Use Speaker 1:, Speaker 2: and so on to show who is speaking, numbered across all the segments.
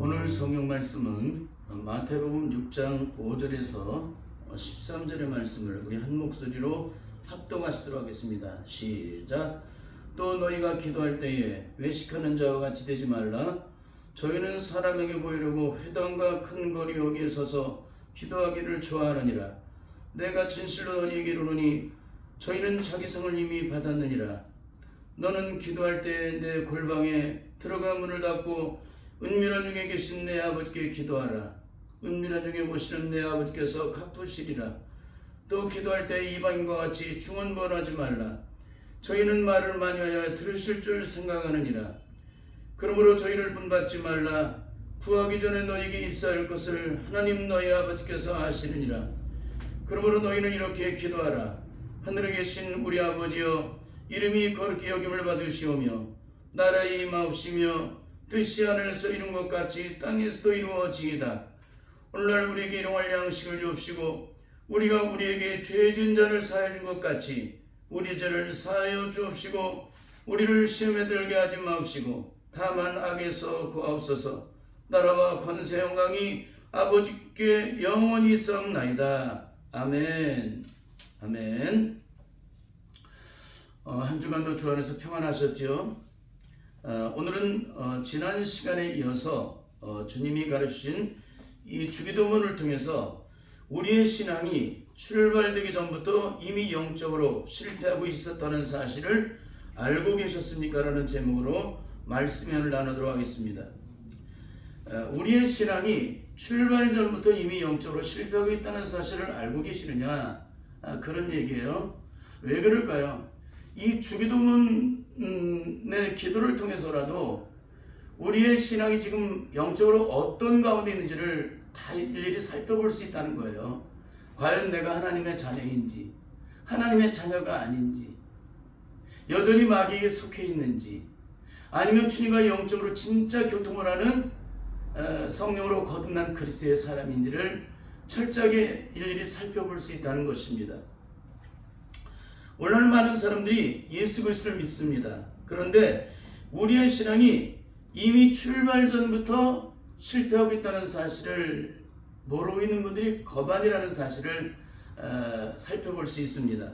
Speaker 1: 오늘 성경 말씀은 마태복음 6장 5절에서 13절의 말씀을 우리 한 목소리로 합독하시도록 하겠습니다. 시작. 또 너희가 기도할 때에 외식하는 자와 같이 되지 말라. 저희는 사람에게 보이려고 회당과 큰 거리 여기에 서서 기도하기를 좋아하느니라. 내가 진실로 너희에게 이르노니 저희는 자기 상을 이미 받았느니라. 너는 기도할 때 내 골방에 들어가 문을 닫고 은밀한 중에 계신 내 아버지께 기도하라. 은밀한 중에 보시는 내 아버지께서 갚으시리라. 또 기도할 때 이방인과 같이 중언부언하지 말라. 저희는 말을 많이 하여 들으실 줄 생각하느니라. 그러므로 저희를 분받지 말라. 구하기 전에 너희에게 있어야 할 것을 하나님 너희 아버지께서 아시느니라. 그러므로 너희는 이렇게 기도하라. 하늘에 계신 우리 아버지여, 이름이 거룩히 여김을 받으시오며 나라의 임하옵시며 뜻이 하늘에서 이룬 것 같이 땅에서도 이루어지이다. 오늘날 우리에게 일용할 양식을 주옵시고 우리가 우리에게 죄 지은 자를 사하여 준 것 같이 우리 죄를 사하여 주옵시고 우리를 시험에 들게 하지 마옵시고 다만 악에서 구하옵소서. 나라와 권세 영광이 아버지께 영원히 있사옵나이다. 아멘. 아멘. 한 주간도 주 안에서 평안하셨죠? 오늘은 지난 시간에 이어서 주님이 가르치신 이 주기도문을 통해서 우리의 신앙이 출발되기 전부터 이미 영적으로 실패하고 있었다는 사실을 알고 계셨습니까? 라는 제목으로 말씀을 나누도록 하겠습니다. 우리의 신앙이 출발 전부터 이미 영적으로 실패하고 있다는 사실을 알고 계시느냐? 그런 얘기예요. 왜 그럴까요? 이 주기도문의 기도를 통해서라도 우리의 신앙이 지금 영적으로 어떤 가운데 있는지를 다 일일이 살펴볼 수 있다는 거예요. 과연 내가 하나님의 자녀인지, 하나님의 자녀가 아닌지, 여전히 마귀에게 속해 있는지, 아니면 주님과 영적으로 진짜 교통을 하는 성령으로 거듭난 그리스도의 사람인지를 철저하게 일일이 살펴볼 수 있다는 것입니다. 오늘날 많은 사람들이 예수 그리스도를 믿습니다. 그런데 우리의 신앙이 이미 출발 전부터 실패하고 있다는 사실을 모르고 있는 분들이 거반이라는 사실을 살펴볼 수 있습니다.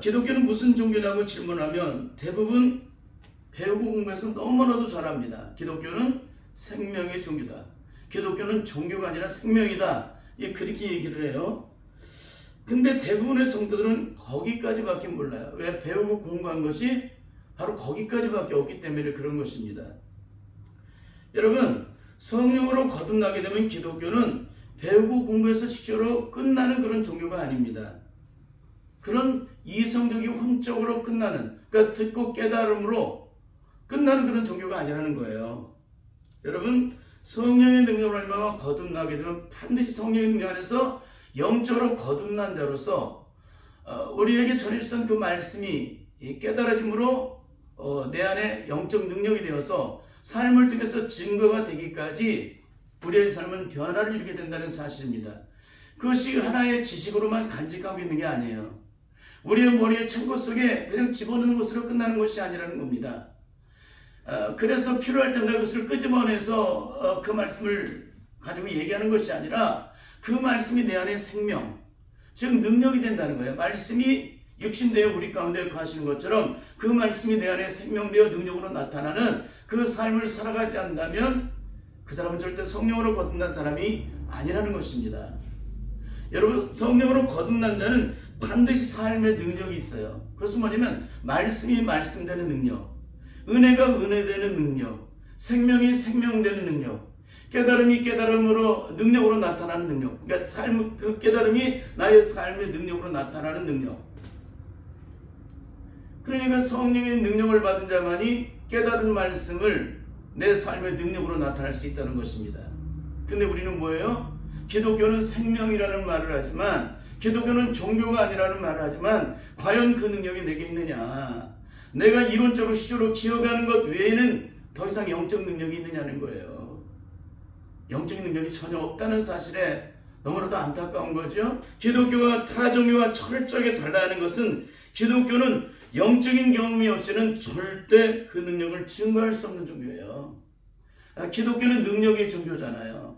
Speaker 1: 기독교는 무슨 종교냐고 질문하면 대부분 배우고 공부해서 너무나도 잘합니다. 기독교는 생명의 종교다. 기독교는 종교가 아니라 생명이다. 그렇게 얘기를 해요. 근데 대부분의 성도들은 거기까지밖에 몰라요. 왜? 배우고 공부한 것이 바로 거기까지밖에 없기 때문에 그런 것입니다. 여러분, 성령으로 거듭나게 되면 기독교는 배우고 공부해서 직접으로 끝나는 그런 종교가 아닙니다. 그런 이성적인 혼적으로 끝나는, 그러니까 듣고 깨달음으로 끝나는 그런 종교가 아니라는 거예요. 여러분, 성령의 능력으로 말미암아 거듭나게 되면 반드시 성령의 능력 안에서 영적으로 거듭난 자로서 우리에게 전해주던 그 말씀이 깨달아짐으로 내 안에 영적 능력이 되어서 삶을 통해서 증거가 되기까지 우리의 삶은 변화를 이루게 된다는 사실입니다. 그것이 하나의 지식으로만 간직하고 있는 게 아니에요. 우리의 머리의 창고 속에 그냥 집어넣는 것으로 끝나는 것이 아니라는 겁니다. 그래서 필요할 때마다 그것을 끄집어내서 그 말씀을 가지고 얘기하는 것이 아니라 그 말씀이 내 안에 생명, 즉 능력이 된다는 거예요. 말씀이 육신되어 우리 가운데 거하시는 것처럼 그 말씀이 내 안에 생명되어 능력으로 나타나는 그 삶을 살아가지 않는다면 그 사람은 절대 성령으로 거듭난 사람이 아니라는 것입니다. 여러분, 성령으로 거듭난 자는 반드시 삶의 능력이 있어요. 그것은 뭐냐면 말씀이 말씀되는 능력, 은혜가 은혜되는 능력, 생명이 생명되는 능력, 깨달음이 깨달음으로 능력으로 나타나는 능력. 그러니까 그 깨달음이 나의 삶의 능력으로 나타나는 능력. 그러니까 성령의 능력을 받은 자만이 깨달은 말씀을 내 삶의 능력으로 나타날 수 있다는 것입니다. 근데 우리는 뭐예요? 기독교는 생명이라는 말을 하지만, 기독교는 종교가 아니라는 말을 하지만 과연 그 능력이 내게 있느냐? 내가 이론적으로 시적으로 기억하는 것 외에는 더 이상 영적 능력이 있느냐는 거예요. 영적인 능력이 전혀 없다는 사실에 너무나도 안타까운 거죠. 기독교와 타 종교와 철저하게 달라하는 것은 기독교는 영적인 경험이 없이는 절대 그 능력을 증거할 수 없는 종교예요. 기독교는 능력의 종교잖아요.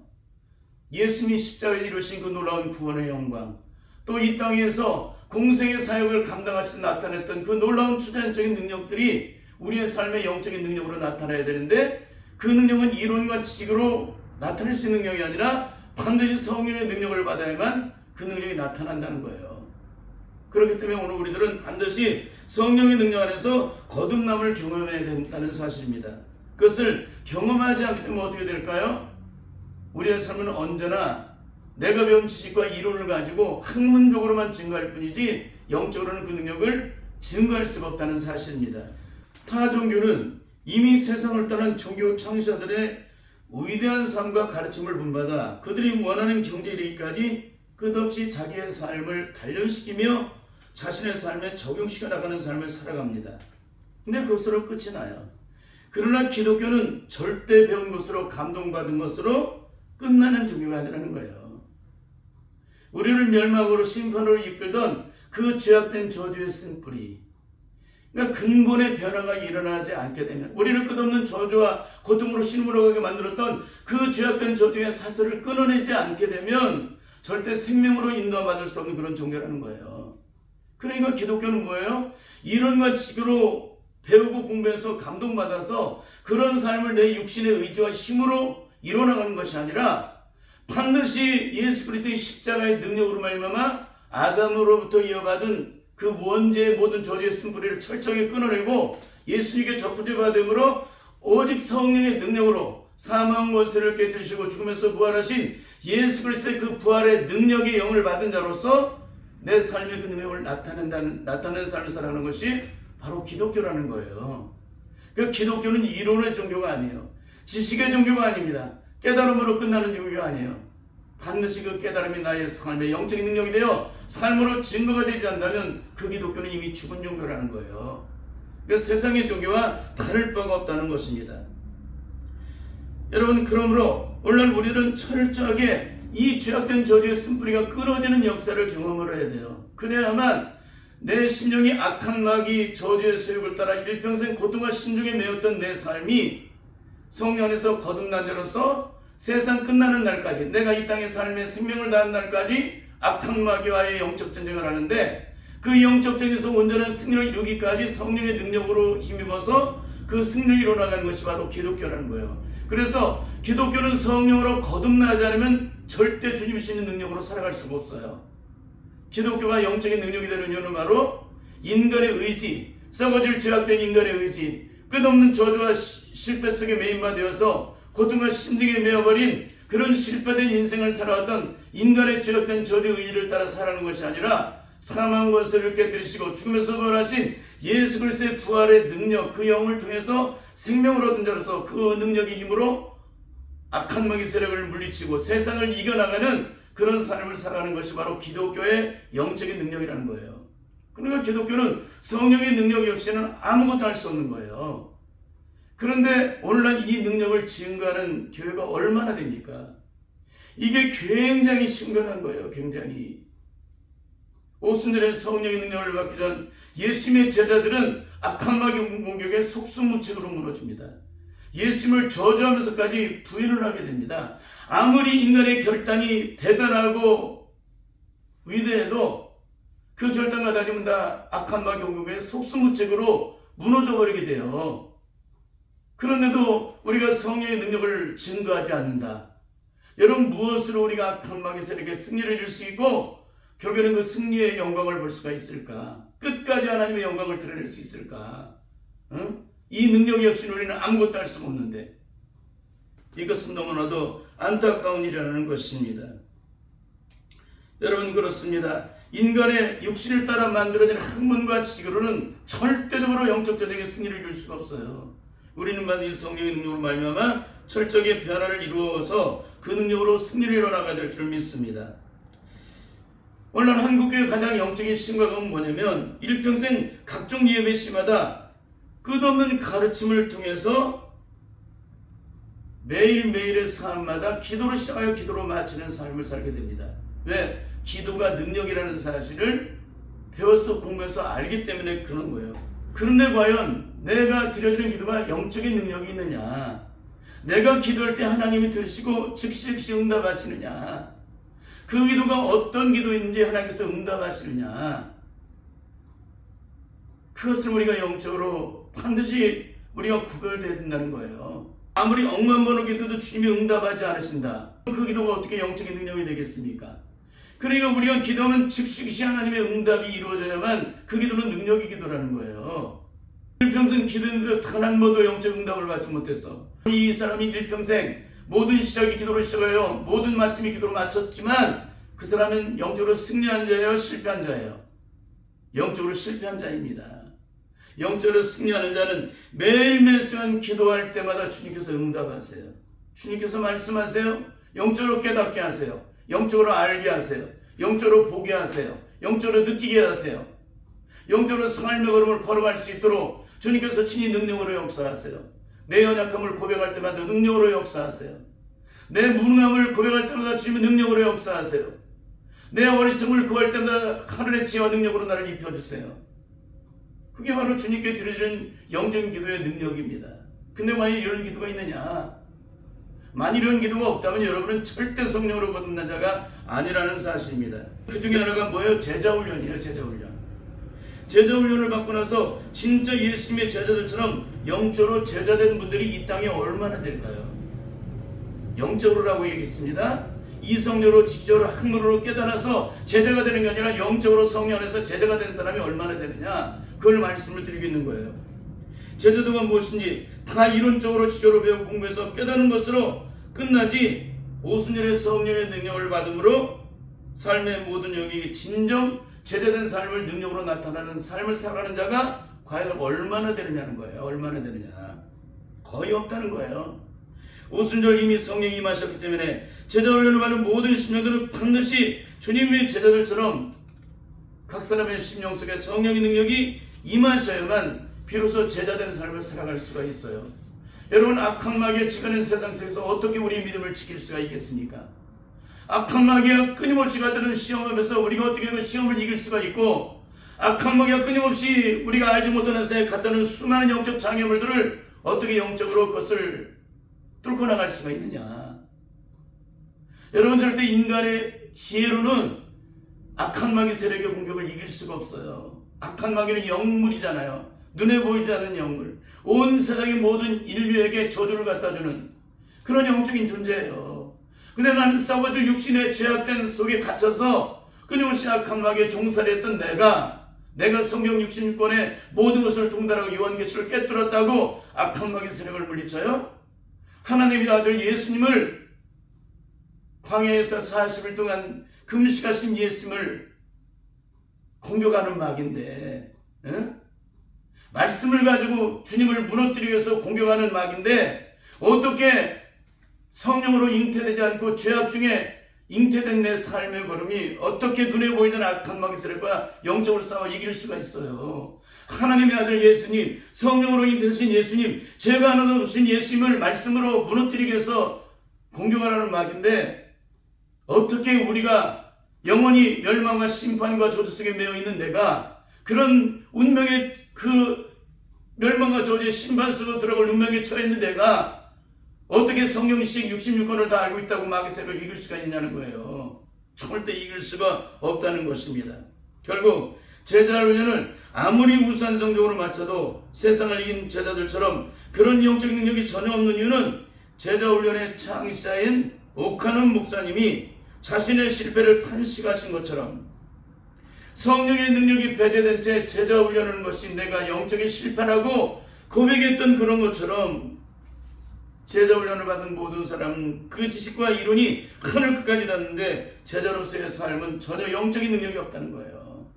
Speaker 1: 예수님이 십자가에 이루신 그 놀라운 구원의 영광, 또 이 땅에서 공생의 사역을 감당하시며 나타냈던 그 놀라운 초자연적인 능력들이 우리의 삶의 영적인 능력으로 나타나야 되는데, 그 능력은 이론과 지식으로 나타낼 수 있는 능력이 아니라 반드시 성령의 능력을 받아야만 그 능력이 나타난다는 거예요. 그렇기 때문에 오늘 우리들은 반드시 성령의 능력 안에서 거듭남을 경험해야 된다는 사실입니다. 그것을 경험하지 않게 되면 어떻게 될까요? 우리의 삶은 언제나 내가 배운 지식과 이론을 가지고 학문적으로만 증거할 뿐이지 영적으로는 그 능력을 증거할 수가 없다는 사실입니다. 타 종교는 이미 세상을 떠난 종교 창시자들의 위대한 삶과 가르침을 본받아 그들이 원하는 경지에 이르기까지 끝없이 자기의 삶을 단련시키며 자신의 삶에 적용시켜 나가는 삶을 살아갑니다. 근데 그것으로 끝이 나요. 그러나 기독교는 절대 배운 것으로 감동받은 것으로 끝나는 종교가 아니라는 거예요. 우리를 멸망으로 심판으로 이끌던 그 죄악된 저주의 쓴뿌리, 그러니까 근본의 변화가 일어나지 않게 되면, 우리를 끝없는 저주와 고통으로 신음으로 가게 만들었던 그 죄악된 저주의 사슬을 끊어내지 않게 되면 절대 생명으로 인도받을 수 없는 그런 종교라는 거예요. 그러니까 기독교는 뭐예요? 이론과 지식으로 배우고 공부해서 감동받아서 그런 삶을 내 육신의 의지와 힘으로 이뤄나가는 것이 아니라 반드시 예수 그리스도의 십자가의 능력으로 말미암아 아담으로부터 이어받은 그 원죄의 모든 저주의 쓴뿌리를 철저하게 끊어내고 예수님께 접붙임받음으로 오직 성령의 능력으로 사망 원세를 깨뜨리시고 죽음에서 부활하신 예수 그리스도의 그 부활의 능력의 영을 받은 자로서 내 삶의 그 능력을 나타내는 삶을 살아가는 것이 바로 기독교라는 거예요. 그 기독교는 이론의 종교가 아니에요. 지식의 종교가 아닙니다. 깨달음으로 끝나는 종교가 아니에요. 반드시 그 깨달음이 나의 삶의 영적인 능력이 되어 삶으로 증거가 되지 않는다면 그 기독교는 이미 죽은 종교라는 거예요. 그래서 세상의 종교와 다를 바가 없다는 것입니다. 여러분, 그러므로 오늘 우리는 철저하게 이 죄악된 저주의 쓴뿌리가 끊어지는 역사를 경험을 해야 돼요. 그래야만 내 심령이 악한 마귀 저주의 소욕을 따라 일평생 고통과 심중에 매였던 내 삶이 성령 안에서 거듭난 자로서 세상 끝나는 날까지, 내가 이 땅의 삶에 생명을 다한 날까지 악한 마귀와의 영적 전쟁을 하는데, 그 영적 전쟁에서 온전한 승리를 이루기까지 성령의 능력으로 힘입어서 그 승리를 이뤄나가는 것이 바로 기독교라는 거예요. 그래서 기독교는 성령으로 거듭나지 않으면 절대 주님이 주시는 능력으로 살아갈 수가 없어요. 기독교가 영적인 능력이 되는 이유는 바로 인간의 의지, 썩어질 죄악된 인간의 의지, 끝없는 저주와 실패 속에 매인바 되어서 고통과 심중에 매어버린 그런 실패된 인생을 살아왔던 인간의 죄악된 저주의 의지를 따라 살아가는 것이 아니라 사망 권세를 깨뜨리시고 죽음에서 부활하신 예수 그리스도의 부활의 능력, 그 영을 통해서 생명을 얻은 자로서 그 능력의 힘으로 악한 마귀 세력을 물리치고 세상을 이겨나가는 그런 삶을 살아가는 것이 바로 기독교의 영적인 능력이라는 거예요. 그러니까 기독교는 성령의 능력이 없이는 아무것도 할 수 없는 거예요. 그런데 오늘날 이 능력을 증거하는 교회가 얼마나 됩니까? 이게 굉장히 심각한 거예요. 굉장히. 5순절의 성령의 능력을 받기 전 예수님의 제자들은 악한 마귀 공격에 속수무책으로 무너집니다. 예수님을 저주하면서까지 부인을 하게 됩니다. 아무리 인간의 결단이 대단하고 위대해도 그 결단과 다짐은 다 악한 마귀 공격에 속수무책으로 무너져 버리게 돼요. 그런데도 우리가 성령의 능력을 증거하지 않는다. 여러분, 무엇으로 우리가 악한 마귀 세력에 승리를 이룰 수 있고 결국에는 그 승리의 영광을 볼 수가 있을까? 끝까지 하나님의 영광을 드러낼 수 있을까? 이 능력이 없이는 우리는 아무것도 할 수가 없는데, 이것은 너무나도 안타까운 일이라는 것입니다. 여러분, 그렇습니다. 인간의 육신을 따라 만들어진 학문과 지식으로는 절대적으로 영적 전쟁의 승리를 이룰 수가 없어요. 우리는 반드시 성령의 능력으로 말미암아 철저하게 변화를 이루어서 그 능력으로 승리를 이뤄나가야 될 줄 믿습니다. 오늘 한국교회 가장 영적인 심각함은 뭐냐면, 일평생 각종 예배 시마다 끝없는 가르침을 통해서 매일매일의 삶마다 기도로 시작하여 기도로 마치는 삶을 살게 됩니다. 왜? 기도가 능력이라는 사실을 배워서 공부해서 알기 때문에 그런 거예요. 그런데 과연 내가 드려지는 기도가 영적인 능력이 있느냐? 내가 기도할 때 하나님이 들으시고 즉시 응답하시느냐? 그 기도가 어떤 기도인지 하나님께서 응답하시느냐? 그것을 우리가 영적으로 반드시 우리가 구별되어야 된다는 거예요. 아무리 억만번호 기도도 주님이 응답하지 않으신다. 그 기도가 어떻게 영적인 능력이 되겠습니까? 그러니까 우리가 기도하면 즉시 하나님의 응답이 이루어져야만 그 기도는 능력의 기도라는 거예요. 일평생 기도했는데 단 한 번도 영적 응답을 받지 못했어. 이 사람이 일평생 모든 시작이 기도로 시작해요. 모든 마침이 기도로 마쳤지만 그 사람은 영적으로 승리한 자예요? 실패한 자예요? 영적으로 실패한 자입니다. 영적으로 승리하는 자는 매일매일 순간 기도할 때마다 주님께서 응답하세요. 주님께서 말씀하세요. 영적으로 깨닫게 하세요. 영적으로 알게 하세요. 영적으로 보게 하세요. 영적으로 느끼게 하세요. 영적으로 삶의 걸음을 걸어갈 수 있도록 주님께서 친히 능력으로 역사하세요. 내 연약함을 고백할 때마다 능력으로 역사하세요. 내 무능함을 고백할 때마다 주님의 능력으로 역사하세요. 내 어리석음을 구할 때마다 하늘의 지혜와 능력으로 나를 입혀주세요. 그게 바로 주님께 드려지는 영적인 기도의 능력입니다. 근데 만약 이런 기도가 있느냐? 만일 이런 기도가 없다면 여러분은 절대 성령으로 거듭난 자가 아니라는 사실입니다. 그 중에 하나가 뭐예요? 제자훈련이에요. 제자훈련. 제자훈련을 받고 나서 진짜 예수님의 제자들처럼 영적으로 제자된 분들이 이 땅에 얼마나 될까요? 영적으로라고 얘기했습니다. 이성적으로 지적으로 학문으로 깨달아서 제자가 되는 게 아니라 영적으로 성령 안에서 제자가 된 사람이 얼마나 되느냐, 그걸 말씀을 드리고 있는 거예요. 제자도가 무엇인지 다 이론적으로 지적으로 배우고 공부해서 깨닫는 것으로 끝나지 오순절의 성령의 능력을 받음으로 삶의 모든 영역이 진정 제자된 삶을 능력으로 나타나는 삶을 살아가는 자가 과연 얼마나 되느냐는 거예요. 얼마나 되느냐. 거의 없다는 거예요. 오순절 이미 성령이 임하셨기 때문에 제자 훈련을 받는 모든 신령들은 반드시 주님의 제자들처럼 각 사람의 심령 속에 성령의 능력이 임하셔야만 비로소 제자된 삶을 살아갈 수가 있어요. 여러분, 악한 마귀의 지가는 세상 속에서 어떻게 우리의 믿음을 지킬 수가 있겠습니까? 악한 마귀가 끊임없이 갖다는 시험하면서 우리가 어떻게 그 시험을 이길 수가 있고, 악한 마귀가 끊임없이 우리가 알지 못하는 새에 갖다는 수많은 영적 장애물들을 어떻게 영적으로 그것을 뚫고 나갈 수가 있느냐. 여러분, 절대 인간의 지혜로는 악한 마귀 세력의 공격을 이길 수가 없어요. 악한 마귀는 영물이잖아요. 눈에 보이지 않는 영물, 온 세상의 모든 인류에게 저주를 갖다주는 그런 영적인 존재예요. 근데 나는 싸워줄 육신의 죄악된 속에 갇혀서 끊임없이 악한 마귀에 종살이했던 내가 성경 66권의 모든 것을 통달하고 요한계시를 깨뚫었다고 악한 마귀 세력을 물리쳐요? 하나님의 아들 예수님을 광야에서 40일 동안 금식하신 예수님을 공격하는 마귀인데, 말씀을 가지고 주님을 무너뜨리기 위해서 공격하는 마귀인데, 어떻게 성령으로 잉태되지 않고 죄악 중에 잉태된 내 삶의 걸음이 어떻게 눈에 보이는 악한 마귀 세력과 영적으로 싸워 이길 수가 있어요? 하나님의 아들 예수님, 성령으로 잉태되신 예수님, 죄가 하나도 없으신 예수님을 말씀으로 무너뜨리기 위해서 공격하라는 마귀인데, 어떻게 우리가 영원히 멸망과 심판과 저주 속에 매여 있는 내가 그런 운명의 그 멸망과 저주의 심판 속으로 들어갈 운명에 처해 있는 내가 어떻게 성경식 66권을 다 알고 있다고 마귀 세력을 이길 수가 있냐는 거예요. 절대 이길 수가 없다는 것입니다. 결국 제자훈련은 아무리 우수한 성적으로 마쳐도 세상을 이긴 제자들처럼 그런 영적인 능력이 전혀 없는 이유는 제자훈련의 창시자인 오카는 목사님이 자신의 실패를 탄식하신 것처럼 성령의 능력이 배제된 채 제자훈련하는 것이 내가 영적인 실패라고 고백했던 그런 것처럼 제자훈련을 받은 모든 사람은 그 지식과 이론이 하늘 끝까지 닿는데 제자로서의 삶은 전혀 영적인 능력이 없다는 거예요.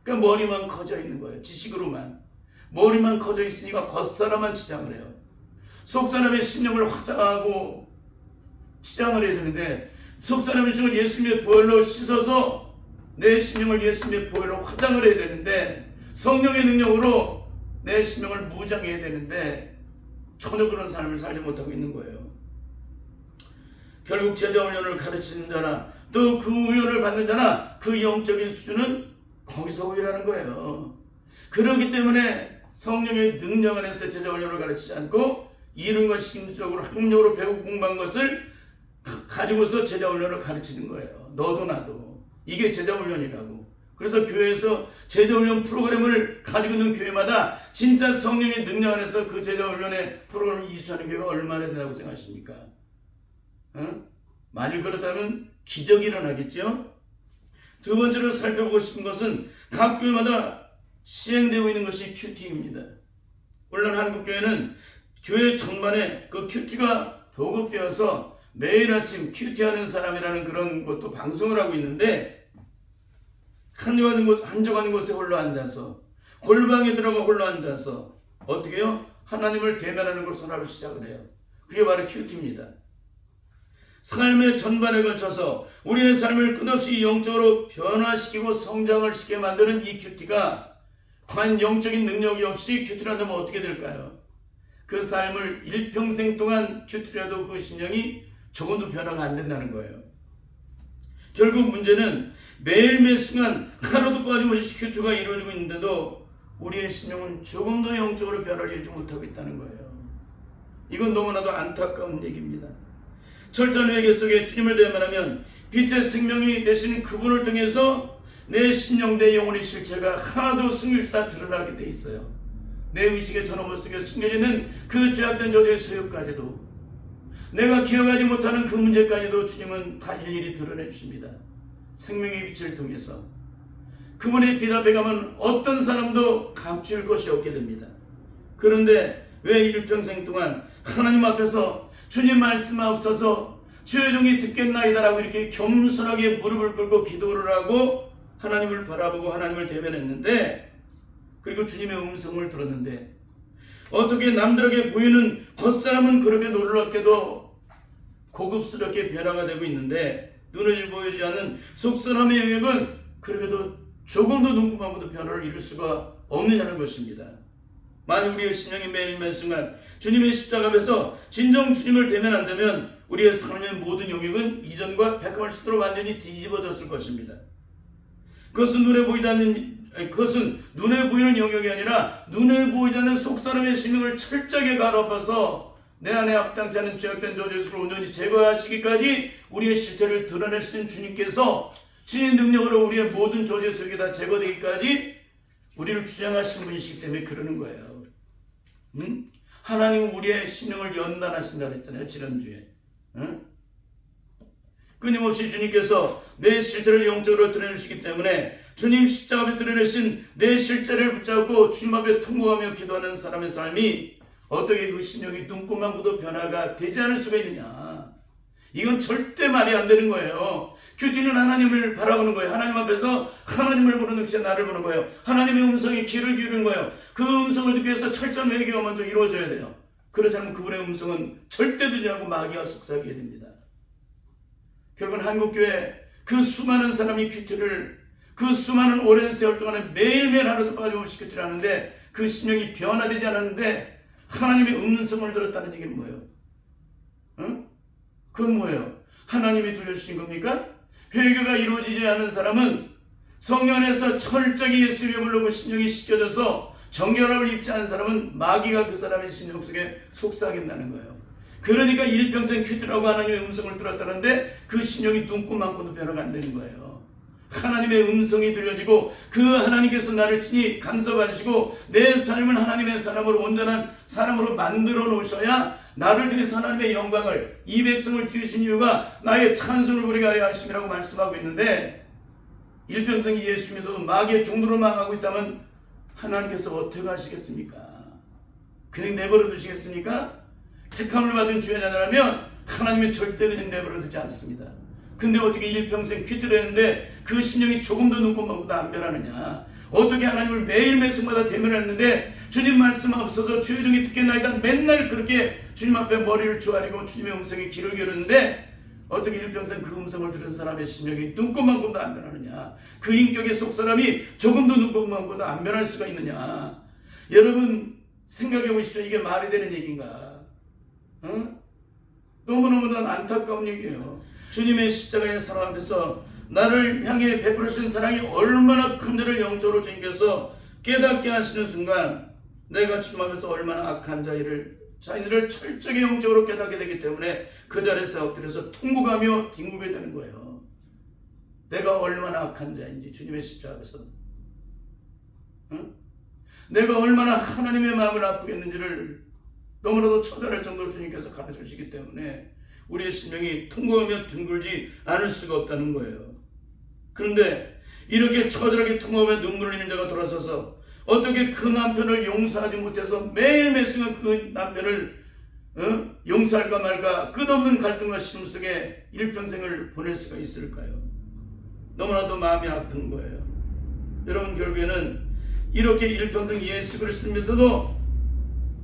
Speaker 1: 그러니까 머리만 커져 있는 거예요. 지식으로만. 머리만 커져 있으니까 겉사람만 치장을 해요. 속사람의 심령을 화장하고 치장을 해야 되는데, 속사람의 심령을 예수님의 보혈로 씻어서 내 심령을 예수님의 보혈로 화장을 해야 되는데, 성령의 능력으로 내 심령을 무장해야 되는데 전혀 그런 삶을 살지 못하고 있는 거예요. 결국 제자훈련을 가르치는 자나 또 그 훈련을 받는 자나 그 영적인 수준은 거기서 오이라는 거예요. 그렇기 때문에 성령의 능력 안에서 제자훈련을 가르치지 않고 이론과 심리적으로 학문적으로 배우고 공부한 것을 가지고서 제자훈련을 가르치는 거예요. 너도 나도. 이게 제자훈련이라고. 그래서 교회에서 제자훈련 프로그램을 가지고 있는 교회마다 진짜 성령의 능력 안에서 그 제자훈련의 프로그램을 이수하는 교회가 얼마나 된다고 생각하십니까? 만일 그렇다면 기적이 일어나겠죠? 두 번째로 살펴보고 싶은 것은 각 교회마다 시행되고 있는 것이 큐티입니다. 물론 한국교회는 교회 전반에 그 큐티가 보급되어서 매일 아침 큐티하는 사람이라는 그런 것도 방송을 하고 있는데 한적한 곳에 홀로 앉아서 골방에 들어가 홀로 앉아서 어떻게 해요? 하나님을 대면하는 것을 하루 시작을 해요. 그게 바로 큐티입니다. 삶의 전반에 걸쳐서 우리의 삶을 끝없이 영적으로 변화시키고 성장을 시키게 만드는 이 큐티가 과연 영적인 능력이 없이 큐티를 한다면 어떻게 될까요? 그 삶을 일평생 동안 큐티라도 그 심령이 조금도 변화가 안 된다는 거예요. 결국 문제는 매일매일 순간 하루도 빠짐없이 큐티가 이루어지고 있는데도 우리의 심령은 조금도 영적으로 변화를 이루지 못하고 있다는 거예요. 이건 너무나도 안타까운 얘기입니다. 철저한 회개 속에 주님을 대면하면 빛의 생명이 되신 그분을 통해서 내 심령, 내 영혼의 실체가 하나도 숨김없이 다 드러나게 돼 있어요. 내 의식의 전원물 속에 숨겨지는 그 죄악된 저주의 소욕까지도, 내가 기억하지 못하는 그 문제까지도 주님은 다 일일이 드러내 주십니다. 생명의 빛을 통해서 그분의 빛 앞에 가면 어떤 사람도 감출 것이 없게 됩니다. 그런데 왜 일평생 동안 하나님 앞에서 주님 말씀하옵소서 주의 종이 듣겠나이다라고 이렇게 겸손하게 무릎을 꿇고 기도를 하고 하나님을 바라보고 하나님을 대면했는데, 그리고 주님의 음성을 들었는데 어떻게 남들에게 보이는 겉사람은 그렇게 놀랍게도 고급스럽게 변화가 되고 있는데 눈에 보이지 않는 속사람의 영역은 그렇게도 조금도 눈금하고도 변화를 이룰 수가 없느냐는 것입니다. 만약 우리의 심령이 매일매일 순간 주님의 십자가 앞에서 진정 주님을 대면한다면 우리의 삶의 모든 영역은 이전과 180도로 완전히 뒤집어졌을 것입니다. 그것은 눈에 보이는 영역이 아니라 눈에 보이지 않는 속사람의 심령을 철저하게 가로압아서 내 안에 합당치 않은 죄악된 저주를 온전히 제거하시기까지 우리의 실체를 드러내신 주님께서 주의 능력으로 우리의 모든 저주 속에 다 제거되기까지 우리를 주장하신 분이시기 때문에 그러는 거예요. 하나님은 우리의 심령을 연단하신다 그랬잖아요, 지난주에. 끊임없이 주님께서 내 실체를 영적으로 드러내주시기 때문에 주님 십자가 앞에 드러내신 내 실체를 붙잡고 주님 앞에 통곡하며 기도하는 사람의 삶이 어떻게 그 심령이 눈꼽만고도 변화가 되지 않을 수가 있느냐. 이건 절대 말이 안 되는 거예요. 큐티는 하나님을 바라보는 거예요. 하나님 앞에서 하나님을 보는 듯이 나를 보는 거예요. 하나님의 음성에 귀를 기울이는 거예요. 그 음성을 듣기 위해서 철저한 회개가 먼저 이루어져야 돼요. 그렇지 않으면 그분의 음성은 절대 들리지 않고 마귀가 속삭이게 됩니다. 결국은 한국교회 그 수많은 사람이 큐티를, 그 수많은 오랜 세월 동안에 매일매일 하루도 빠짐없이 큐티를 하는데 그 심령이 변화되지 않았는데 하나님의 음성을 들었다는 얘기는 뭐예요? 그건 뭐예요? 하나님이 들려주신 겁니까? 회개가 이루어지지 않은 사람은 성령 안에서 철저히 예수 이름을 부르고 심령이 씻겨져서 정결함을 입지 않은 사람은 마귀가 그 사람의 심령 속에 속삭인다는 거예요. 그러니까 일평생 큐티라고 하나님의 음성을 들었다는데 그 심령이 눈꼽만큼도 변화가 안 되는 거예요. 하나님의 음성이 들려지고 그 하나님께서 나를 친히 간섭해 주시고 내 삶을 하나님의 사람으로, 온전한 사람으로 만들어 놓으셔야 나를 통해서 하나님의 영광을, 이 백성을 띄우신 이유가 나의 찬송을 부르게 하려 하심이라고 말씀하고 있는데, 일평생 예수 믿어도 마귀의 종로로 망하고 있다면 하나님께서 어떻게 하시겠습니까? 그냥 내버려 두시겠습니까? 택함을 받은 주의 자녀라면 하나님은 절대 그냥 내버려 두지 않습니다. 근데 어떻게 일평생 큐티를 했는데 그 심령이 조금도 눈꼽만고도 안 변하느냐. 어떻게 하나님을 매일매일 순간마다 대면했는데 주님 말씀하옵소서 주의 종이 듣겠나이다 맨날 그렇게 주님 앞에 머리를 조아리고 주님의 음성에 귀를 기울였는데 어떻게 일평생 그 음성을 들은 사람의 심령이 눈꼽만고도 안 변하느냐. 그 인격의 속사람이 조금도 눈꼽만고도 안 변할 수가 있느냐. 여러분 생각해 보십시오. 이게 말이 되는 얘기인가? 너무너무 안타까운 얘기예요. 주님의 십자가의 사랑 앞에서 나를 향해 베풀으신 사랑이 얼마나 큰지를 영적으로 주님께서 깨닫게 하시는 순간 내가 주님 앞에서 얼마나 악한 자를 자기들을 철저히 영적으로 깨닫게 되기 때문에 그 자리에서 엎드려서 통곡하며 뒹굴게 되는 거예요. 내가 얼마나 악한 자인지 주님의 십자가 앞에서, 응? 내가 얼마나 하나님의 마음을 아프겠는지를 너무나도 처절할 정도로 주님께서 가르쳐 주시기 때문에 우리의 심령이 통곡하며 뒹굴지 않을 수가 없다는 거예요. 그런데 이렇게 처절하게 통곡하며 눈물 흘리는 자가 돌아서서 어떻게 그 남편을 용서하지 못해서 매일매일 순간 그 남편을 용서할까 말까 끝없는 갈등과 시름 속에 일평생을 보낼 수가 있을까요? 너무나도 마음이 아픈 거예요. 여러분, 결국에는 이렇게 일평생 예수 그리스도를 믿어도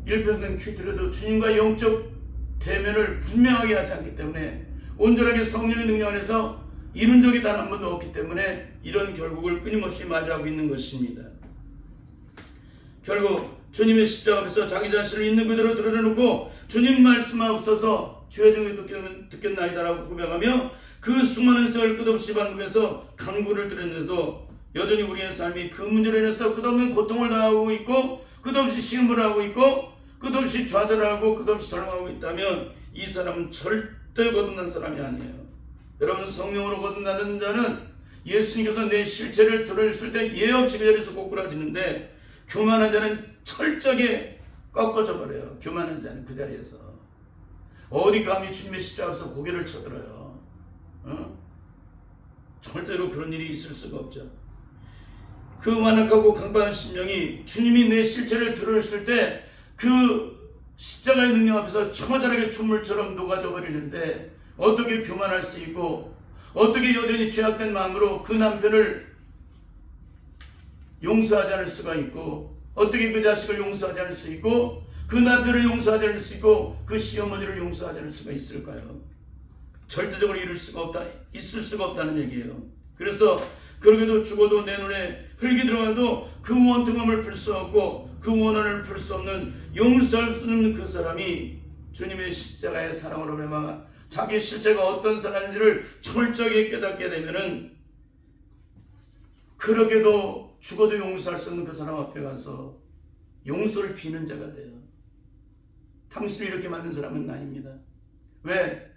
Speaker 1: 일평생 퀴트라도 주님과 영적 대면을 분명하게 하지 않기 때문에, 온전하게 성령의 능력 안에서 이룬 적이 단 한 번도 없기 때문에 이런 결국을 끊임없이 맞이하고 있는 것입니다. 결국 주님의 십자가 앞에서 자기 자신을 있는 그대로 드러내놓고 주님 말씀하옵소서 주의 종이 듣겠나이다라고 고백하며 그 수많은 세월 끝없이 반복해서 간구를 드렸는데도 여전히 우리의 삶이 그 문제로 인해서 끝없는 고통을 당하고 있고 끝없이 시험을 하고 있고 끝없이 좌절하고 끝없이 절망하고 있다면 이 사람은 절대 거듭난 사람이 아니에요. 여러분, 성령으로 거듭나는 자는 예수님께서 내 실체를 드러내실 때 예 없이 그 자리에서 고꾸라지는데, 교만한 자는 철저하게 꺾어져 버려요. 교만한 자는 그 자리에서 어디 감히 주님의 십자가 앞에서 고개를 쳐들어요. 절대로 그런 일이 있을 수가 없죠. 그 완악하고 강박한 심령이 주님이 내 실체를 드러내실 때 그 십자가의 능력 앞에서 처절하게 준물처럼 녹아져 버리는데, 어떻게 교만할 수 있고 어떻게 여전히 죄악된 마음으로 그 남편을 용서하지 않을 수가 있고, 어떻게 그 자식을 용서하지 않을 수 있고, 그 남편을 용서하지 않을 수 있고, 그 시어머니를 용서하지 않을 수가 있을까요? 절대적으로 있을 수가 없다는 얘기예요. 그래서 그러게도 죽어도 내 눈에 흙이 들어가도 그 원통함을 풀 수 없고 그 원한을 풀 수 없는, 용서할 수 없는 그 사람이 주님의 십자가의 사랑으로 말미암아 자기 실체가 어떤 사람인지를 철저하게 깨닫게 되면은, 그러게도 죽어도 용서할 수 없는 그 사람 앞에 가서 용서를 비는 자가 돼요. 당신을 이렇게 만든 사람은 아닙니다. 왜?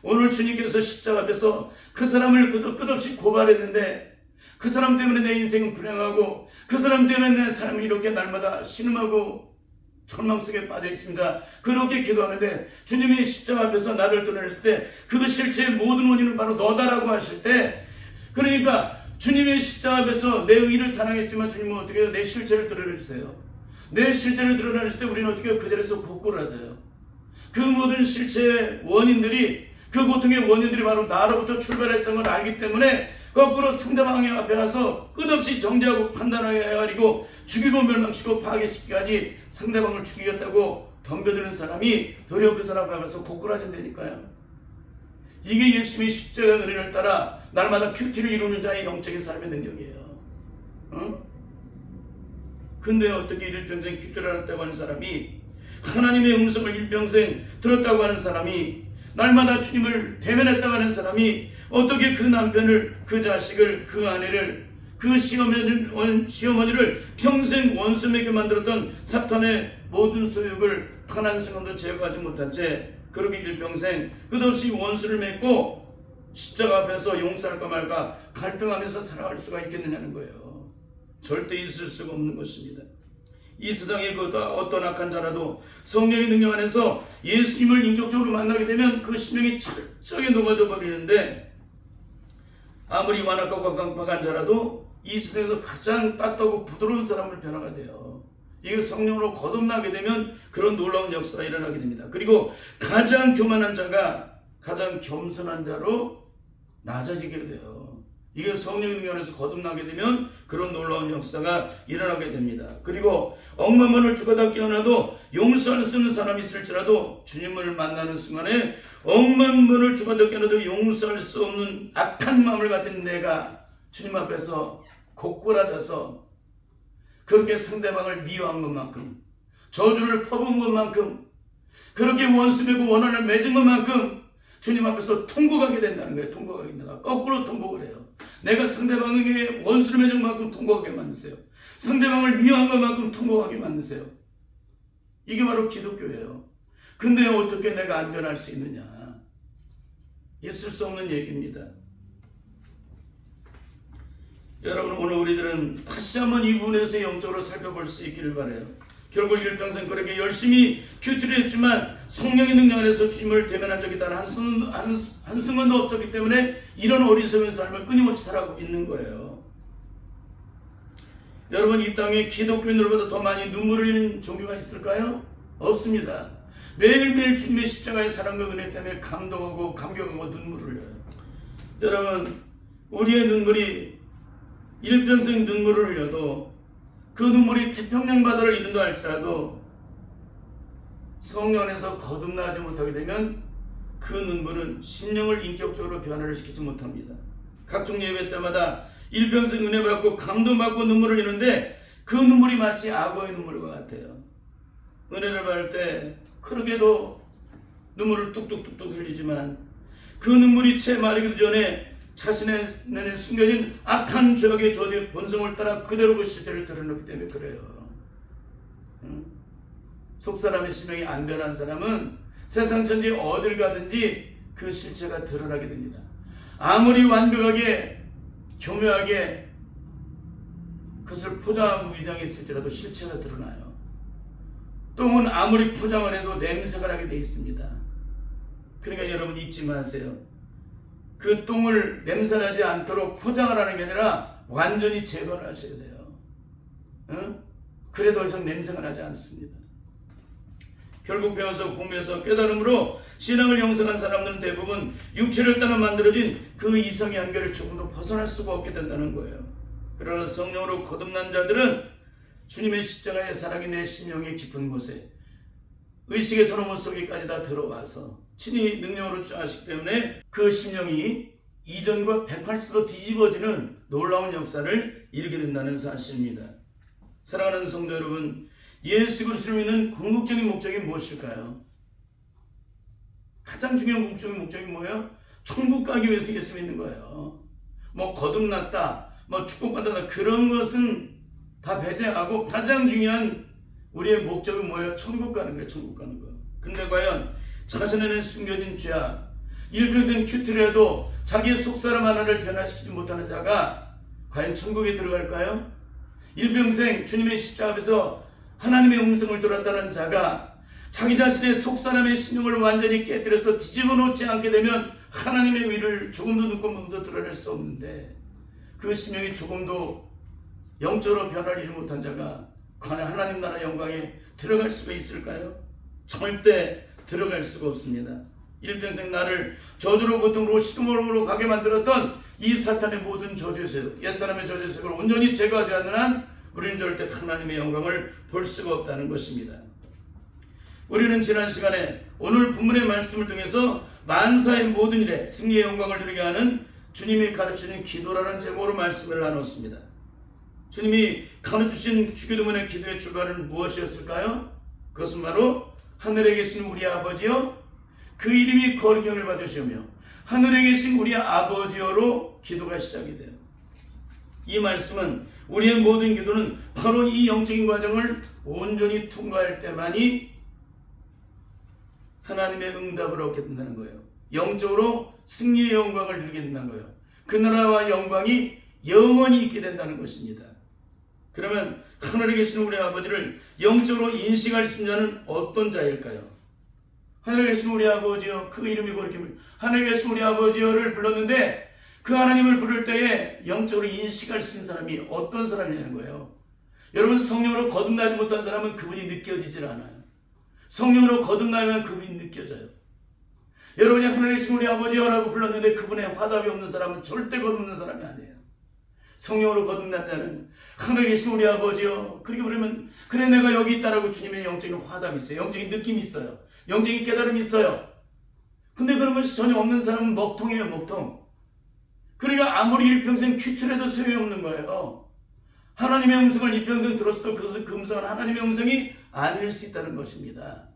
Speaker 1: 오늘 주님께서 십자가 앞에서 그 사람을 끝없이 고발했는데, 그 사람 때문에 내 인생은 불행하고 그 사람 때문에 내 삶이 이렇게 날마다 신음하고 절망 속에 빠져 있습니다. 그렇게 기도하는데 주님이 십자가 앞에서 나를 드러내실 때 그 실체의 모든 원인은 바로 너다라고 하실 때, 그러니까 주님의 십자가 앞에서 내 의를 자랑했지만 주님은 어떻게 해요? 내 실체를 드러내주세요. 내 실체를 드러내실 때 우리는 어떻게 해요? 그 자리에서 고꾸라져요. 그 모든 실체의 원인들이, 그 고통의 원인들이 바로 나로부터 출발했던 걸 알기 때문에 거꾸로 상대방의 앞에 가서 끝없이 정죄하고 판단하게 해가지고 죽이고 멸망시키고 파괴시키기까지 상대방을 죽이겠다고 덤벼드는 사람이 도리어 그 사람 앞에서 고꾸라진다니까요. 이게 예수님의 십자가 은혜를 따라 날마다 큐티를 이루는 자의 영적인 삶의 능력이에요. 근데 어떻게 일평생 큐티를 알았다고 하는 사람이, 하나님의 음성을 일평생 들었다고 하는 사람이, 날마다 주님을 대면했다고 하는 사람이 어떻게 그 남편을, 그 자식을, 그 아내를, 그 시어머니를 평생 원수 맺게 만들었던 사탄의 모든 소욕을 단 한 순간도 제거하지 못한 채 그렇게 일평생 끝없이 원수를 맺고 십자가 앞에서 용서할까 말까 갈등하면서 살아갈 수가 있겠느냐는 거예요. 절대 있을 수가 없는 것입니다. 이 세상에 어떤 악한 자라도 성령의 능력 안에서 예수님을 인격적으로 만나게 되면 그 심령이 철저하게 녹아져 버리는데, 아무리 완악하고 강박한 자라도 이 세상에서 가장 따뜻하고 부드러운 사람을 변화가 돼요. 이게 성령으로 거듭나게 되면 그런 놀라운 역사가 일어나게 됩니다. 그리고 가장 교만한 자가 가장 겸손한 자로 낮아지게 돼요. 이게 성령의 능력 안에서 거듭나게 되면 그런 놀라운 역사가 일어나게 됩니다. 그리고 억만 번을 주가다 깨어나도 용서할 수 없는 사람이 있을지라도 주님을 만나는 순간에 억만 번을 주가다 깨어나도 용서할 수 없는 악한 마음을 가진 내가 주님 앞에서 고꾸라져서 그렇게 상대방을 미워한 것만큼, 저주를 퍼부은 것만큼, 그렇게 원수 맺고 원한을 맺은 것만큼 주님 앞에서 통곡하게 된다는 거예요. 통곡하게 된다. 거꾸로 통곡을 해요. 내가 상대방에게 원수를 맺은 만큼 통곡하게 만드세요. 상대방을 미워한 것만큼 통곡하게 만드세요. 이게 바로 기독교예요. 근데 어떻게 내가 안전할 수 있느냐? 있을 수 없는 얘기입니다. 여러분, 오늘 우리들은 다시 한번 이 부분에서 영적으로 살펴볼 수 있기를 바라요. 결국 일평생 그렇게 열심히 큐티를 했지만 성령의 능력 안에서 주님을 대면한 적이 단 한순간도 없었기 때문에 이런 어리석은 삶을 끊임없이 살아가고 있는 거예요. 여러분, 이 땅에 기독교인들보다 더 많이 눈물을 흘리는 종교가 있을까요? 없습니다. 매일매일 주님의 십자가의 사랑과 은혜 때문에 감동하고 감격하고 눈물을 흘려요. 여러분, 우리의 눈물이 일평생 눈물을 흘려도 그 눈물이 태평양 바다를 이룬다 할지라도 성령 안에서 거듭나지 못하게 되면 그 눈물은 심령을 인격적으로 변화를 시키지 못합니다. 각종 예배 때마다 일평생 은혜 받고 감동받고 눈물을 흘리는데 그 눈물이 마치 악어의 눈물과 같아요. 은혜를 받을 때 그러게도 눈물을 뚝뚝뚝뚝 흘리지만 그 눈물이 채 마르기도 전에 자신의 내에 숨겨진 악한 죄악의 조직의 본성을 따라 그대로 그 실체를 드러냈기 때문에 그래요. 속사람의 심령이 안 변한 사람은 세상 천지 어딜 가든지 그 실체가 드러나게 됩니다. 아무리 완벽하게 교묘하게 그것을 포장하고 위장했을지라도 실체가 드러나요. 똥은 아무리 포장을 해도 냄새가 나게 돼 있습니다. 그러니까 여러분 잊지 마세요. 그 똥을 냄새나지 않도록 포장을 하는 게 아니라 완전히 제거를 하셔야 돼요. 그래 더 이상 냄새가 나지 않습니다. 결국 배워서 공부해서 깨달음으로 신앙을 형성한 사람들은 대부분 육체를 따라 만들어진 그 이성의 한계를 조금도 벗어날 수가 없게 된다는 거예요. 그러나 성령으로 거듭난 자들은 주님의 십자가의 사랑이 내 심령의 깊은 곳에 의식의 전원문 속에까지 다 들어와서 친히 능력으로 주장하시기 때문에 그 심령이 이전과 180도 뒤집어지는 놀라운 역사를 이루게 된다는 사실입니다. 사랑하는 성도 여러분, 예수 그리스도를 믿는 궁극적인 목적이 무엇일까요? 가장 중요한 궁극적인 목적이 뭐예요? 천국 가기 위해서 예수 믿는 거예요. 뭐 거듭났다, 뭐 축복받았다, 그런 것은 다 배제하고 가장 중요한 우리의 목적은 뭐예요? 천국 가는 거예요. 천국 가는 거. 근데 과연 자신 안에 숨겨진 죄악, 일평생 큐티를 해도 자기의 속사람 하나를 변화시키지 못하는 자가 과연 천국에 들어갈까요? 일평생 주님의 십자가 앞에서 하나님의 음성을 들었다는 자가 자기 자신의 속사람의 신용을 완전히 깨뜨려서 뒤집어 놓지 않게 되면 하나님의 위를 조금도 눈꼽음도 드러낼 수 없는데 그 심령이 조금도 영적으로 변화를 이루지 못한 자가 과연 하나님 나라 영광에 들어갈 수가 있을까요? 절대 들어갈 수가 없습니다. 일평생 나를 저주로 고통으로 시름으로 가게 만들었던 이 사탄의 모든 저주의 세력, 옛사람의 저주의 세력을 온전히 제거하지 않는 한 우리는 절대 하나님의 영광을 볼 수가 없다는 것입니다. 우리는 지난 시간에 오늘 본문의 말씀을 통해서 만사의 모든 일에 승리의 영광을 누리게 하는 주님이 가르치는 기도라는 제목으로 말씀을 나눴습니다. 주님이 가르치신 주기도문의 기도의 출발은 무엇이었을까요? 그것은 바로 하늘에 계신 우리 아버지여 그 이름이 거룩히 여김을 받으시오며 하늘에 계신 우리 아버지여로 기도가 시작이 돼요. 이 말씀은 우리의 모든 기도는 바로 이 영적인 과정을 온전히 통과할 때만이 하나님의 응답을 얻게 된다는 거예요. 영적으로 승리의 영광을 누리게 된다는 거예요. 그 나라와 영광이 영원히 있게 된다는 것입니다. 그러면 하늘에 계신 우리 아버지를 영적으로 인식할 수 있는 자는 어떤 자일까요? 하늘에 계신 우리 아버지여 그 이름이 그렇게 하늘에 계신 우리 아버지여를 불렀는데 그 하나님을 부를 때에 영적으로 인식할 수 있는 사람이 어떤 사람이냐는 거예요. 여러분, 성령으로 거듭나지 못한 사람은 그분이 느껴지질 않아요. 성령으로 거듭나면 그분이 느껴져요. 여러분이 하늘에 계신 우리 아버지여라고 불렀는데 그분의 화답이 없는 사람은 절대 거듭난 사람이 아니에요. 성령으로 거듭난 자는 하늘에 계신 우리 아버지여 그렇게 부르면 그래 내가 여기 있다라고 주님의 영적인 화답이 있어요. 영적인 느낌이 있어요. 영적인 깨달음이 있어요. 근데 그런 것이 전혀 없는 사람은 먹통이에요. 먹통. 그러니까 아무리 일평생 큐티를 해도 소용없는 거예요. 하나님의 음성을 일평생 들었어도 그 음성은 하나님의 음성이 아닐 수 있다는 것입니다.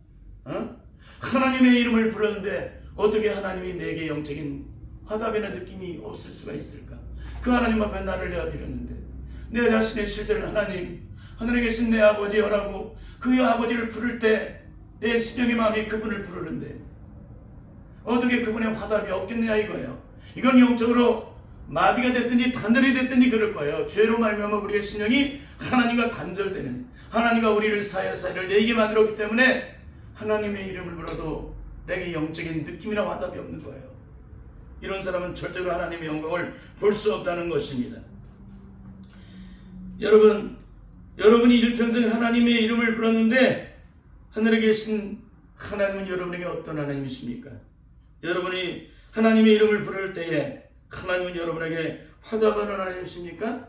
Speaker 1: 하나님의 이름을 불렀는데 어떻게 하나님이 내게 영적인 화답이나 느낌이 없을 수가 있을까? 그 하나님 앞에 나를 내어드렸는데 내 자신의 실제를 하나님, 하늘에 계신 내 아버지여라고 그 아버지를 부를 때 내 심령의 마음이 그분을 부르는데 어떻게 그분의 화답이 없겠느냐 이거예요. 이건 영적으로 마비가 됐든지 단절이 됐든지 그럴 거예요. 죄로 말미암아 우리의 심령이 하나님과 단절되는, 하나님과 우리를 사이를 내게 만들었기 때문에 하나님의 이름을 불러도 내게 영적인 느낌이나 화답이 없는 거예요. 이런 사람은 절대로 하나님의 영광을 볼 수 없다는 것입니다. 여러분이 일평생 하나님의 이름을 불렀는데 하늘에 계신 하나님은 여러분에게 어떤 하나님이십니까? 여러분이 하나님의 이름을 부를 때에 하나님은 여러분에게 화답하는 하나님이십니까?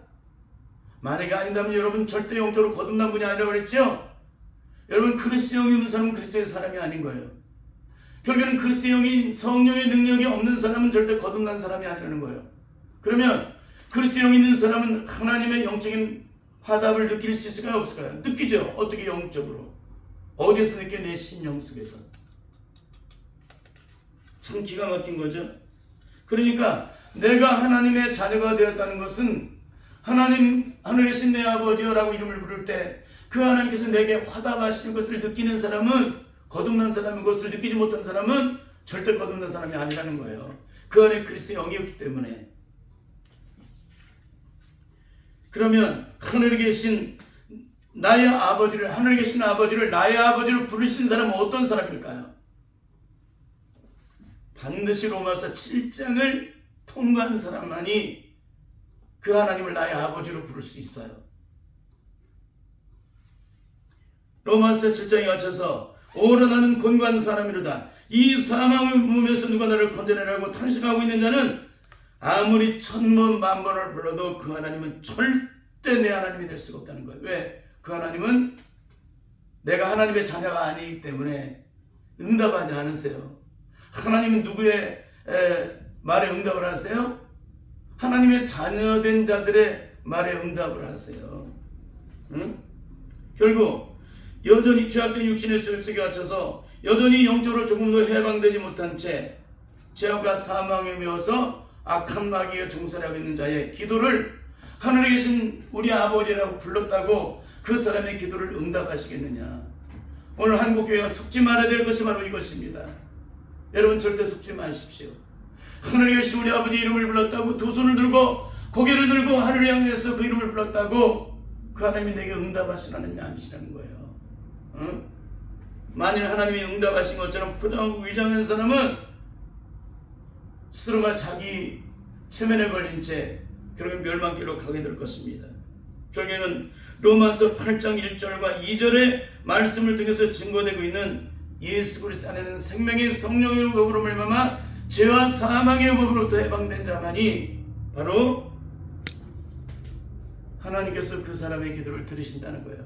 Speaker 1: 만약에 아니다면 여러분 절대 영적으로 거듭난 분이 아니라고 그랬죠? 여러분 그리스도의 영이 있는 사람은 그리스도의 사람이 아닌 거예요. 결국에는 그리스도의 영이, 성령의 능력이 없는 사람은 절대 거듭난 사람이 아니라는 거예요. 그러면 그리스도의 영이 있는 사람은 하나님의 영적인 화답을 느낄 수 있을까요? 없을까요? 느끼죠. 어떻게 영적으로? 어디에서 느껴요? 내 심령 속에서. 참 기가 막힌 거죠. 그러니까 내가 하나님의 자녀가 되었다는 것은 하나님, 하늘에 계신 내 아버지여라고 이름을 부를 때 그 하나님께서 내게 화답하시는 것을 느끼는 사람은, 거듭난 사람인 것을 느끼지 못한 사람은 절대 거듭난 사람이 아니라는 거예요. 그 안에 그리스도의 영이 없기 때문에. 그러면 하늘에 계신 나의 아버지를, 하늘에 계신 아버지를 나의 아버지로 부르신 사람은 어떤 사람일까요? 반드시 로마서 7장을 통과한 사람만이 그 하나님을 나의 아버지로 부를 수 있어요. 로마서 7장에 갇혀서 오라 나는 곤고한 사람이로다. 이 사망의 몸에서 누가 나를 건져내라고 탄식하고 있는 자는 아무리 천번 만번을 불러도 그 하나님은 절대 내 하나님이 될 수가 없다는 거예요. 왜? 그 하나님은 내가 하나님의 자녀가 아니기 때문에 응답하지 않으세요. 하나님은 누구의 말에 응답을 하세요? 하나님의 자녀된 자들의 말에 응답을 하세요. 응? 결국 여전히 죄악된 육신의 속에 갇혀서 여전히 영적으로 조금도 해방되지 못한 채 죄악과 사망에 매어서 악한 마귀가 종살하고 있는 자의 기도를 하늘에 계신 우리 아버지라고 불렀다고 그 사람의 기도를 응답하시겠느냐? 오늘 한국교회가 속지 말아야 될 것이 바로 이것입니다. 여러분 절대 속지 마십시오. 하늘에 계신 우리 아버지 이름을 불렀다고 두 손을 들고 고개를 들고 하늘을 향해서 그 이름을 불렀다고 그 하나님이 내게 응답하신 하나님이 아니시라는 거예요. 응? 만일 하나님이 응답하신 것처럼 포장하고 위장한 사람은 스스로가 자기 체면에 걸린 채 결국엔 멸망길로 가게 될 것입니다. 결국에는 로마서 8장 1절과 2절의 말씀을 통해서 증거되고 있는 예수 그리스도 안에는 생명의 성령의 법으로 말미암아 죄와 사망의 법으로부터 해방된 자만이 바로 하나님께서 그 사람의 기도를 들으신다는 거예요.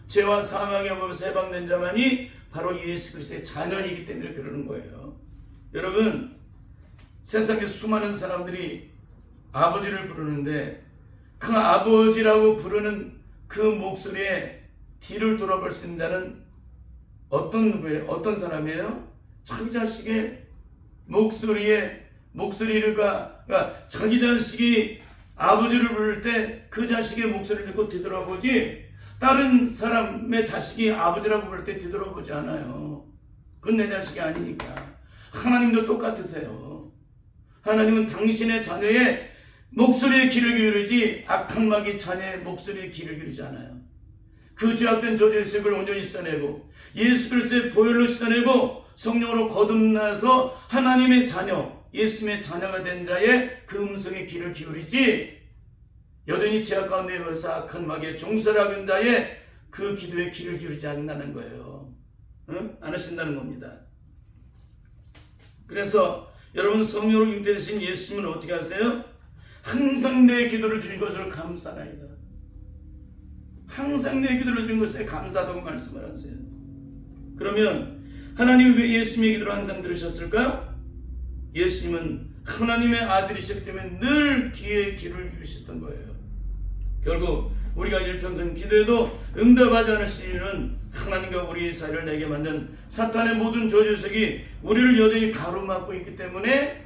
Speaker 1: 죄와 사망의 법에서 해방된 자만이 바로 예수 그리스도의 자녀이기 때문에 그러는 거예요. 여러분, 세상에 수많은 사람들이 아버지를 부르는데 그 아버지라고 부르는 그 목소리에 뒤를 돌아볼 수 있는 자는 어떤 누구예요? 어떤 사람이에요? 자기 자식의 목소리를 그러니까 자기 자식이 아버지를 부를 때 그 자식의 목소리를 듣고 뒤돌아보지 다른 사람의 자식이 아버지라고 부를 때 뒤돌아보지 않아요. 그건 내 자식이 아니니까. 하나님도 똑같으세요. 하나님은 당신의 자녀의 목소리에 귀를 기울이지 악한 마귀 자녀의 목소리에 귀를 기울이지 않아요. 그 죄악된 저주의 습을 온전히 씻어내고 예수 그리스도의 보혈로 씻어내고 성령으로 거듭나서 하나님의 자녀, 예수님의 자녀가 된 자의 그 음성에 귀를 기울이지 여전히 죄악 가운데 있어서 악한 마귀의 종살하는 자의 그 기도에 귀를 기울이지 않는다는 거예요. 응? 안 하신다는 겁니다. 그래서 여러분 성령으로 잉태되신 예수님은 어떻게 하세요? 항상 내 기도를 드린 것을 감사나이다. 항상 내 기도를 드린 것에 감사하다고 말씀을 하세요. 그러면 하나님이 왜 예수님의 기도를 항상 들으셨을까요? 예수님은 하나님의 아들이셨기 때문에 늘 귀에 귀를 기울이셨던 거예요. 결국 우리가 일평생 기도해도 응답하지 않으신 이유는 하나님과 우리의 사이를 내게 만든 사탄의 모든 저주석이 우리를 여전히 가로막고 있기 때문에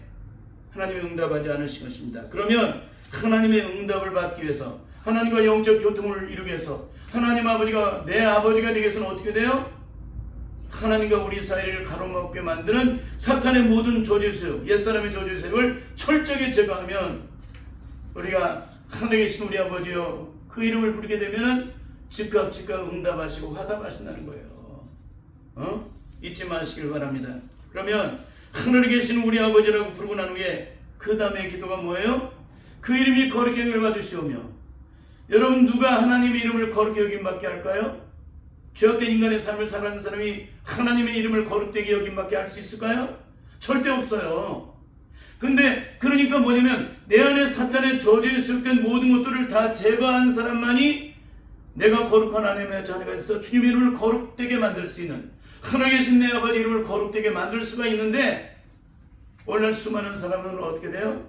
Speaker 1: 하나님이 응답하지 않으신 것입니다. 그러면 하나님의 응답을 받기 위해서 하나님과 영적 교통을 이루기 위해서 하나님 아버지가 내 아버지가 되기 위해서는 어떻게 돼요? 하나님과 우리 사이를 가로막게 만드는 사탄의 모든 저주세력, 옛사람의 저주세력을 철저하게 제거하면 우리가 하늘에 계신 우리 아버지여 그 이름을 부르게 되면은 즉각 응답하시고 화답하신다는 거예요. 잊지 마시길 바랍니다. 그러면 하늘에 계신 우리 아버지라고 부르고 난 후에 그 다음에 기도가 뭐예요? 그 이름이 거룩히 여김을 받으시오며. 여러분 누가 하나님의 이름을 거룩히 여김받게 할까요? 죄악된 인간의 삶을 살아가는 사람이 하나님의 이름을 거룩되게 여김받게 할 수 있을까요? 절대 없어요. 근데 그러니까 뭐냐면 내 안에 사탄의 저주에 수록된 모든 것들을 다 제거한 사람만이 내가 거룩한 하나님의 자녀가 있어 주님의 이름을 거룩되게 만들 수 있는, 하늘에 계신 내 아버지 이름을 거룩되게 만들 수가 있는데, 오늘날 수많은 사람은 어떻게 돼요?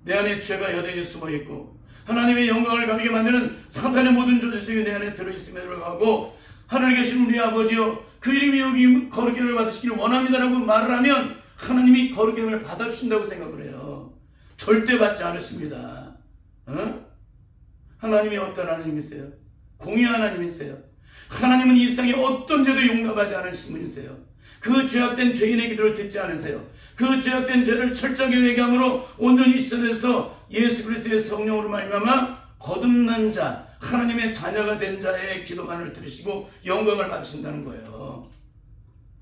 Speaker 1: 내 안에 죄가 여전히 숨어있고 하나님의 영광을 가리게 만드는 사탄의 모든 저주성이 내 안에 들어있음에도 불구하고 하늘에 계신 우리 아버지여 그 이름이 여기 거룩히 여김을 받으시기를 원합니다라고 말을 하면 하나님이 거룩히 여김을 받아주신다고 생각을 해요. 절대 받지 않으십니다. 하나님이 어떤 하나님이세요? 공의한 하나님이세요. 하나님은 이 세상에 어떤 죄도 용납하지 않으신 분이세요. 그 죄악된 죄인의 기도를 듣지 않으세요. 그 죄악된 죄를 철저하게 회개함으로 온전히 씻어내서 예수 그리스도의 성령으로 말미암아 거듭난 자, 하나님의 자녀가 된 자의 기도만을 들으시고 영광을 받으신다는 거예요.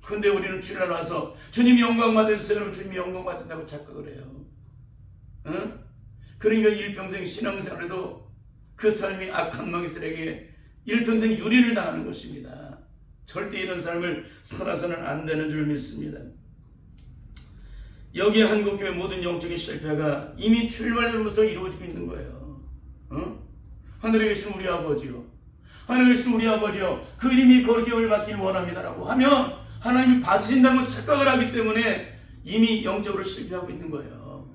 Speaker 1: 근데 우리는 주일날 와서 주님 영광 받으세요. 주님 영광 받으신다고 착각을 해요. 그러니까 일평생 신앙생활에도 그 삶이 악한 망이들에게 일평생 유리를 당하는 것입니다. 절대 이런 삶을 살아서는 안 되는 줄 믿습니다. 여기에 한국교회 모든 영적인 실패가 이미 출발 전부터 이루어지고 있는 거예요. 하늘에 계신 우리 아버지요, 하늘에 계신 우리 아버지요 그 이름이 거룩히 여김을 받기를 원합니다라고 하면 하나님이 받으신다고 착각을 하기 때문에 이미 영적으로 실패하고 있는 거예요.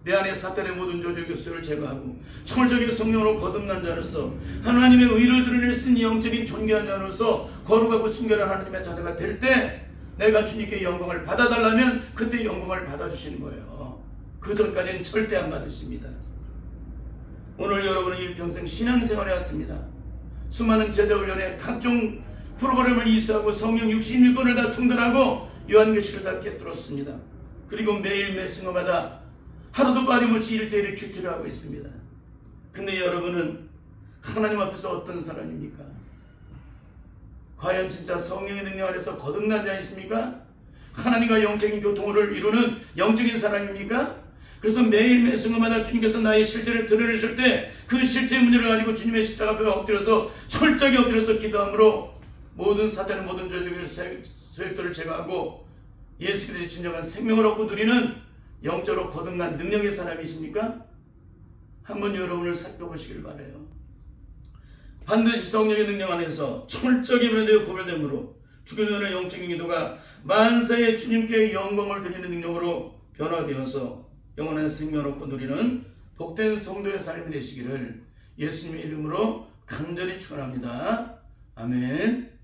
Speaker 1: 내 안에 사탄의 모든 저주 교수를 제거하고 철저하게 성령으로 거듭난 자로서 하나님의 의를 드러낼 수 있는 영적인 존귀한 자로서 거룩하고 순결한 하나님의 자녀가 될 때 내가 주님께 영광을 받아달라면 그때 영광을 받아주시는 거예요. 그 전까지는 절대 안 받으십니다. 오늘 여러분은 일평생 신앙생활에 왔습니다. 수많은 제자훈련에 각종 프로그램을 이수하고 성경 66권을 다 통달하고 요한계시를 다 깨뚫었습니다. 그리고 매일 매 승어마다 하루도 빠짐없이 1대1의 큐티를 하고 있습니다. 근데 여러분은 하나님 앞에서 어떤 사람입니까? 과연 진짜 성령의 능력 아래서 거듭난 자이십니까? 하나님과 영적인 교통을 이루는 영적인 사람입니까? 그래서 매일 매 순간마다 주님께서 나의 실체를 드러내실 때 그 실체의 문제를 가지고 주님의 십자가 앞에 엎드려서 철저하게 엎드려서 기도함으로 모든 사탄의 모든 저주의 소액들을 제거하고 예수 그리스도의 진정한 생명을 얻고 누리는 영적으로 거듭난 능력의 사람이십니까? 한번 여러분을 살펴보시길 바라요. 반드시 성령의 능력 안에서 철저하게 변화되어 구별됨으로 주교전의 영적인 기도가 만사의 주님께 영광을 드리는 능력으로 변화되어서 영원한 생명을 얻고 누리는 복된 성도의 삶이 되시기를 예수님의 이름으로 간절히 축원합니다. 아멘.